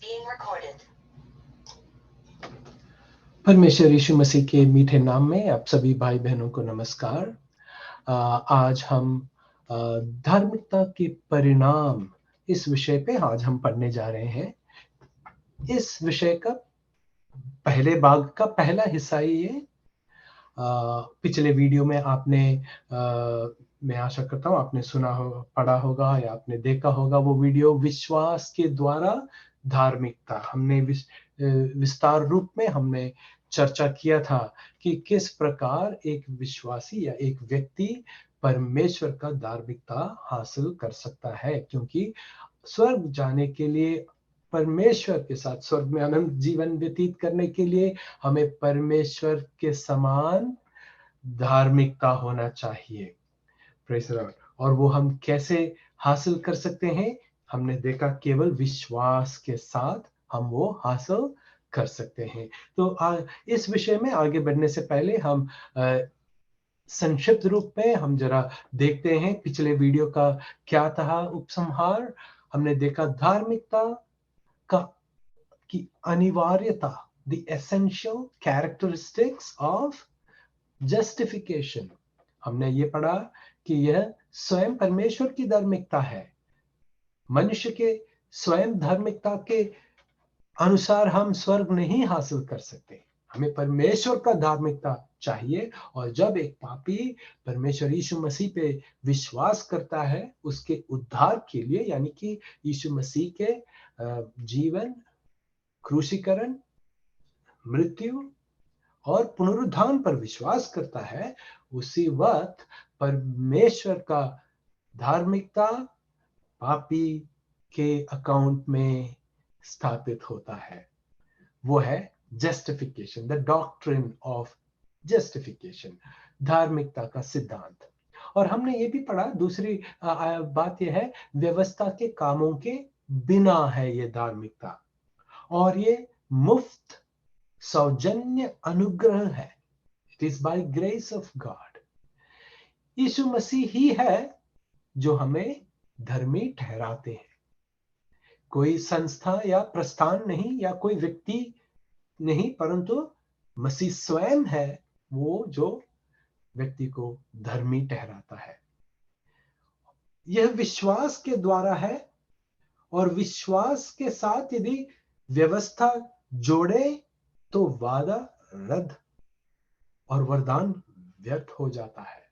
being recorded. परमेश्वर यीशु मसीह के मीठे नाम में आप सभी भाई बहनों को नमस्कार। आज हम धार्मिकता के परिणाम इस विषय पे आज हम पढ़ने जा रहे हैं। इस विषय का पहले भाग का पहला हिस्सा ये पिछले वीडियो में आपने मैं आशा करता हूँ आपने सुना हो, पढ़ा होगा या आपने देखा होगा। वो वीडियो विश्वास के द्वारा धार्मिकता हमने विस्तार रूप में हमने चर्चा किया था कि किस प्रकार एक विश्वासी या एक व्यक्ति परमेश्वर का धार्मिकता हासिल कर सकता है, क्योंकि स्वर्ग जाने के लिए परमेश्वर के साथ स्वर्ग में अनंत जीवन व्यतीत करने के लिए हमें परमेश्वर के समान धार्मिकता होना चाहिए। Praise the Lord. और वो हम कैसे हासिल कर सकते हैं? हमने देखा केवल विश्वास के साथ हम वो हासिल कर सकते हैं। तो इस विषय में आगे बढ़ने से पहले हम संक्षिप्त रूप में हम जरा देखते हैं पिछले वीडियो का क्या था उपसंहार। हमने देखा धार्मिकता की अनिवार्यता, the essential characteristics of justification। हमने ये पढ़ा कि यह स्वयं परमेश्वर की धार्मिकता है। मनुष्य के स्वयं धार्मिकता के अनुसार हम स्वर्ग नहीं हासिल कर सकते, हमें परमेश्वर का धार्मिकता चाहिए। और जब एक पापी परमेश्वर यीशु मसीह पे विश्वास करता है उसके उद्धार के लिए, यानी कि यीशु मसीह के जीवन, क्रूसीकरण, मृत्यु और पुनरुत्थान पर विश्वास करता है, उसी वक्त परमेश्वर का धार्मिकता पापी के अकाउंट में स्थापित होता है। वो है justification, the doctrine of justification, धार्मिकता का सिद्धांत। और हमने ये भी पढ़ा, दूसरी बात यह है व्यवस्था के कामों के बिना है ये धार्मिकता, और ये मुफ्त सौजन्य अनुग्रह है। It is by grace of God. यीशु मसीह ही है जो हमें धर्मी ठहराते हैं। कोई संस्था या प्रस्थान नहीं या कोई व्यक्ति नहीं, परंतु मसीह स्वयं है वो जो व्यक्ति को धर्मी ठहराता है। यह विश्वास के द्वारा है, और विश्वास के साथ यदि व्यवस्था जोड़े तो वादा रद्द और वरदान व्यर्थ हो जाता है।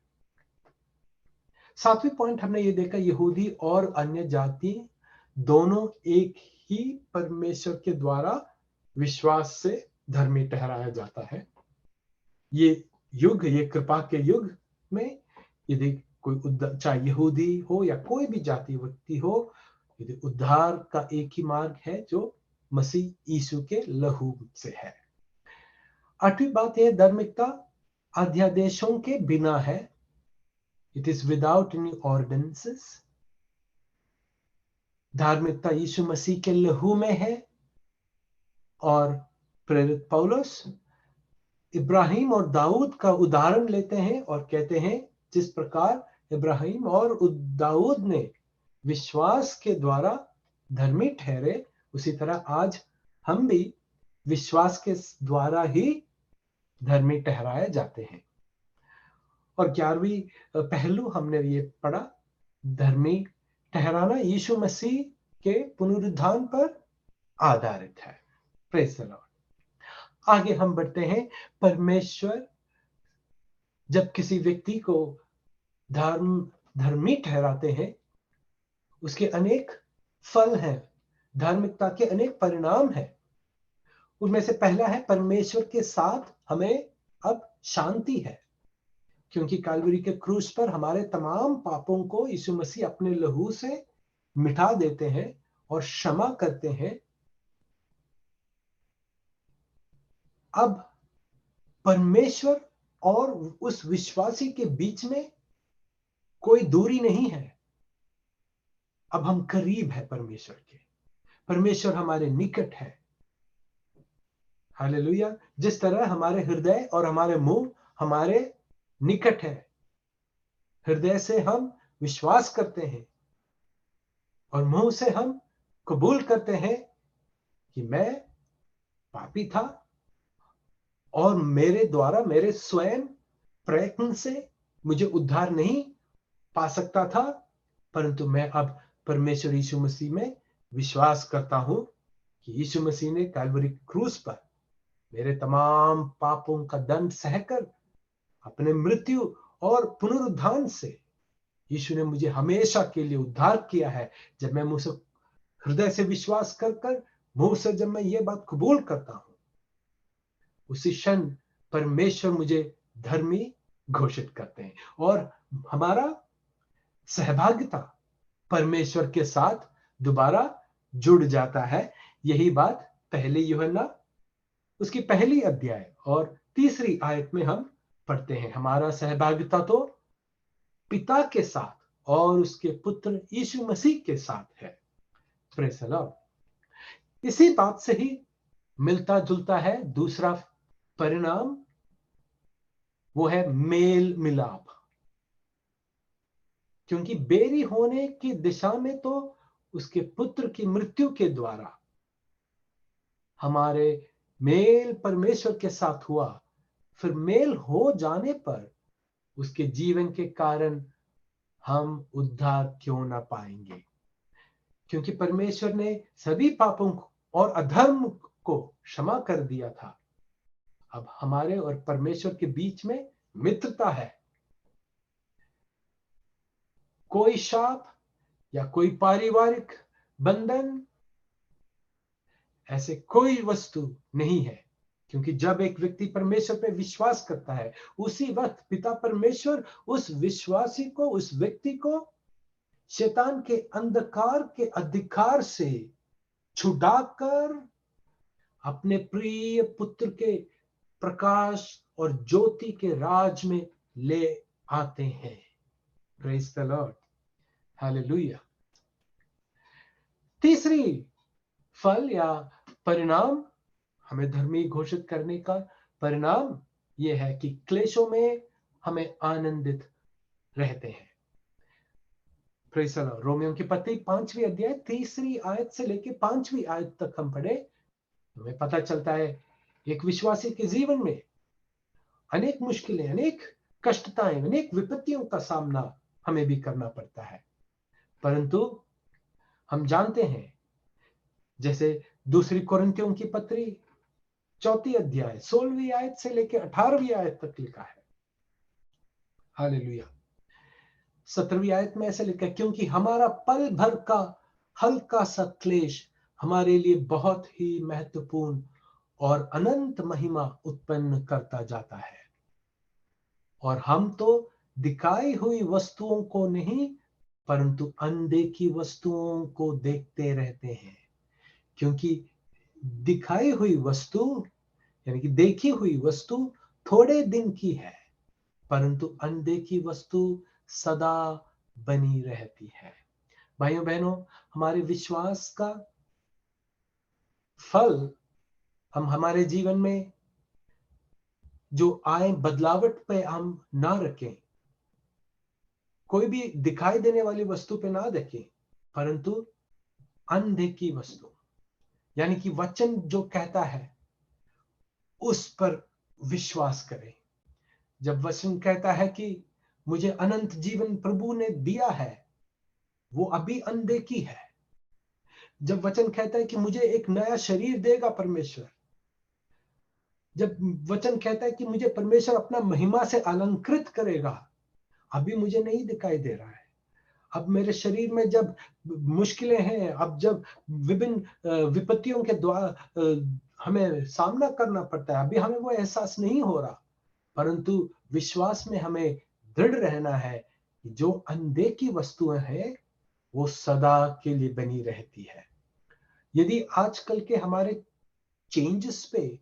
सातवीं पॉइंट हमने ये देखा, यहूदी और अन्य जाति दोनों एक ही परमेश्वर के द्वारा विश्वास से धर्मी ठहराया जाता है। ये युग, ये कृपा के युग में यदि कोई चाहे यहूदी हो या कोई भी जाति व्यक्ति हो, यदि उद्धार का एक ही मार्ग है जो मसीह यीशु के लहू से है। आठवीं बात यह, धार्मिकता अध्यादेशों के बिना है। It is without any ordinances. धार्मिकता यीशु मसीह के लहू में है। और प्रेरित पौलुस इब्राहिम और दाऊद का उदाहरण लेते हैं और कहते हैं जिस प्रकार इब्राहिम और दाऊद ने विश्वास के द्वारा धर्मी ठहरे, उसी तरह आज हम भी विश्वास के द्वारा ही धर्मी ठहराए जाते हैं। और 11वीं पहलू हमने ये पढ़ा, धर्मी ठहराना यीशु मसीह के पुनरुत्थान पर आधारित है। Praise the Lord. आगे हम बढ़ते हैं। परमेश्वर जब किसी व्यक्ति को धर्मी ठहराते हैं, उसके अनेक फल हैं, धार्मिकता के अनेक परिणाम हैं। उनमें से पहला है, परमेश्वर के साथ हमें अब शांति है, क्योंकि कालवरी के क्रूस पर हमारे तमाम पापों को यीशु मसीह अपने लहू से मिटा देते हैं और क्षमा करते हैं। अब परमेश्वर और उस विश्वासी के बीच में कोई दूरी नहीं है। अब हम करीब है परमेश्वर के, परमेश्वर हमारे निकट है। हालेलुया। जिस तरह हमारे हृदय और हमारे मुंह हमारे निकट है, हृदय से हम विश्वास करते हैं और मुंह से हम कबूल करते हैं कि मैं पापी था और मेरे द्वारा, मेरे स्वयं प्रयत्न से मुझे उद्धार नहीं पा सकता था, परंतु मैं अब परमेश्वर यीशु मसीह में विश्वास करता हूं कि यीशु मसीह ने कैलवरी क्रूस पर मेरे तमाम पापों का दंड सहकर अपने मृत्यु और पुनरुत्थान से यीशु ने मुझे हमेशा के लिए उद्धार किया है। जब मैं मुझसे हृदय से विश्वास कर कर मुंह से जब मैं ये बात कबूल करता हूं, उसी क्षण परमेश्वर मुझे धर्मी घोषित करते हैं और हमारा सहभागिता परमेश्वर के साथ दोबारा जुड़ जाता है। यही बात पहले यूहन्ना उसकी पहली अध्याय और तीसरी आयत में हम पढ़ते हैं। हमारा सहभागिता तो पिता के साथ और उसके पुत्र यीशु मसीह के साथ है। Praise the Lord. इसी बात से ही मिलता जुलता है दूसरा परिणाम, वो है मेल मिलाप। क्योंकि बेरी होने की दिशा में तो उसके पुत्र की मृत्यु के द्वारा हमारे मेल परमेश्वर के साथ हुआ, फिर मेल हो जाने पर उसके जीवन के कारण हम उद्धार क्यों ना पाएंगे? क्योंकि परमेश्वर ने सभी पापों और अधर्म को क्षमा कर दिया था। अब हमारे और परमेश्वर के बीच में मित्रता है। कोई शाप या कोई पारिवारिक बंधन, ऐसे कोई वस्तु नहीं है। क्योंकि जब एक व्यक्ति परमेश्वर पे विश्वास करता है, उसी वक्त पिता परमेश्वर उस विश्वासी को, उस व्यक्ति को शैतान के अंधकार के अधिकार से छुड़ाकर अपने प्रिय पुत्र के प्रकाश और ज्योति के राज में ले आते हैं। Praise the Lord, hallelujah. तीसरी फल या परिणाम, हमें धर्मी घोषित करने का परिणाम यह है कि क्लेशों में हमें आनंदित रहते हैं। Praise the Lord. रोमियों की पत्री 5वीं अध्याय 3री आयत से लेकर 5वीं आयत तक हम पढ़े, हमें पता चलता है एक विश्वासी के जीवन में अनेक मुश्किलें, अनेक कष्टताएं, अनेक विपत्तियों का सामना हमें भी करना पड़ता है। परंतु हम जानते हैं, जैसे दूसरी कोरिन्थियों की पत्री 4 अध्याय 16वीं आयत से लेकर 18वीं आयत तक लिखा है, हालेलुया। 17वीं आयत में ऐसे लिखा है, क्योंकि हमारा पल भर का हल्का सा क्लेश हमारे लिए बहुत ही महत्वपूर्ण और अनंत महिमा उत्पन्न करता जाता है। और हम तो दिखाई हुई वस्तुओं को नहीं, परंतु अनदेखी वस्तुओं को देखते रहते हैं। क्योंकि दिखाई हुई वस्तु यानी कि देखी हुई वस्तु थोड़े दिन की है, परंतु अनदेखी वस्तु सदा बनी रहती है। भाइयों बहनों, हमारे विश्वास का फल हम हमारे जीवन में जो आए बदलावट पे हम ना रखें, कोई भी दिखाई देने वाली वस्तु पे ना देखें, परंतु अनदेखी वस्तु यानी कि वचन जो कहता है उस पर विश्वास करें। जब वचन कहता है कि मुझे अनंत जीवन प्रभु ने दिया है, वो अभी अनदेखी है। जब वचन कहता है कि मुझे एक नया शरीर देगा परमेश्वर, जब वचन कहता है कि मुझे परमेश्वर अपना महिमा से अलंकृत करेगा, अभी मुझे नहीं दिखाई दे रहा है। अब मेरे शरीर में जब मुश्किलें हैं, अब जब विभिन्न विपत्तियों के द्वारा हमें सामना करना पड़ता है, अभी हमें वो एहसास नहीं हो रहा, परंतु विश्वास में हमें दृढ़ रहना है कि जो अनदेखी वस्तुएं हैं वो सदा के लिए बनी रहती है। यदि आजकल के हमारे चेंजेस पे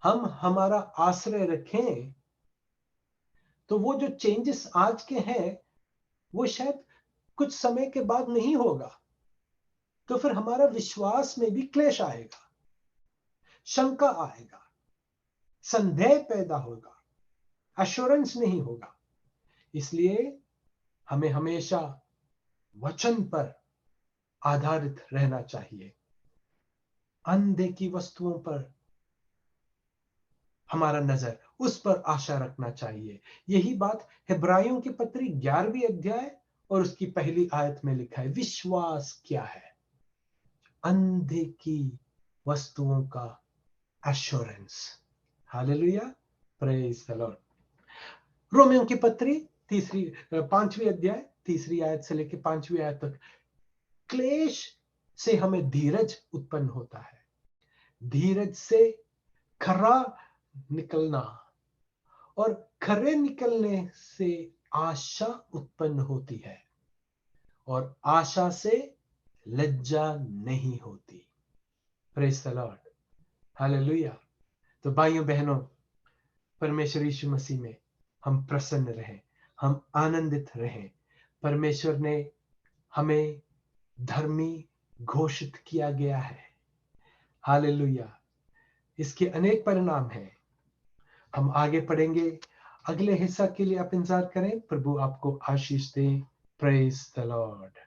हम हमारा आश्रय रखें, तो वो जो चेंजेस आज के हैं वो शायद कुछ समय के बाद नहीं होगा। तो फिर हमारा विश्वास में भी क्लेश आएगा, शंका आएगा, संदेह पैदा होगा, एश्योरेंस नहीं होगा। इसलिए हमें हमेशा वचन पर आधारित रहना चाहिए। अनदेखी वस्तुओं पर हमारा नजर, उस पर आशा रखना चाहिए। यही बात हिब्राइयों की पत्री 11वीं अध्याय और उसकी पहली आयत में लिखा है। विश्वास क्या है? अनदेखी वस्तुओं का assurance. Hallelujah, praise the Lord. रोमियों की पत्री 5वीं अध्याय 3री आयत से लेकर 5वीं आयत तक, क्लेश से हमें धीरज उत्पन्न होता है, धीरज से खरा निकलना, और खरे निकलने से आशा उत्पन्न होती है, और आशा से लज्जा नहीं होती। Praise the Lord, hallelujah. तो भाइयों बहनों, परमेश्वर यीशु मसीह में हम प्रसन्न रहें, हम आनंदित रहें। परमेश्वर ने हमें धर्मी घोषित किया गया है। हालेलुया। इसके अनेक परिणाम हैं। हम आगे पढ़ेंगे। अगले हिस्सा के लिए आप इंतजार करें। प्रभु आपको आशीष दे। Praise the Lord.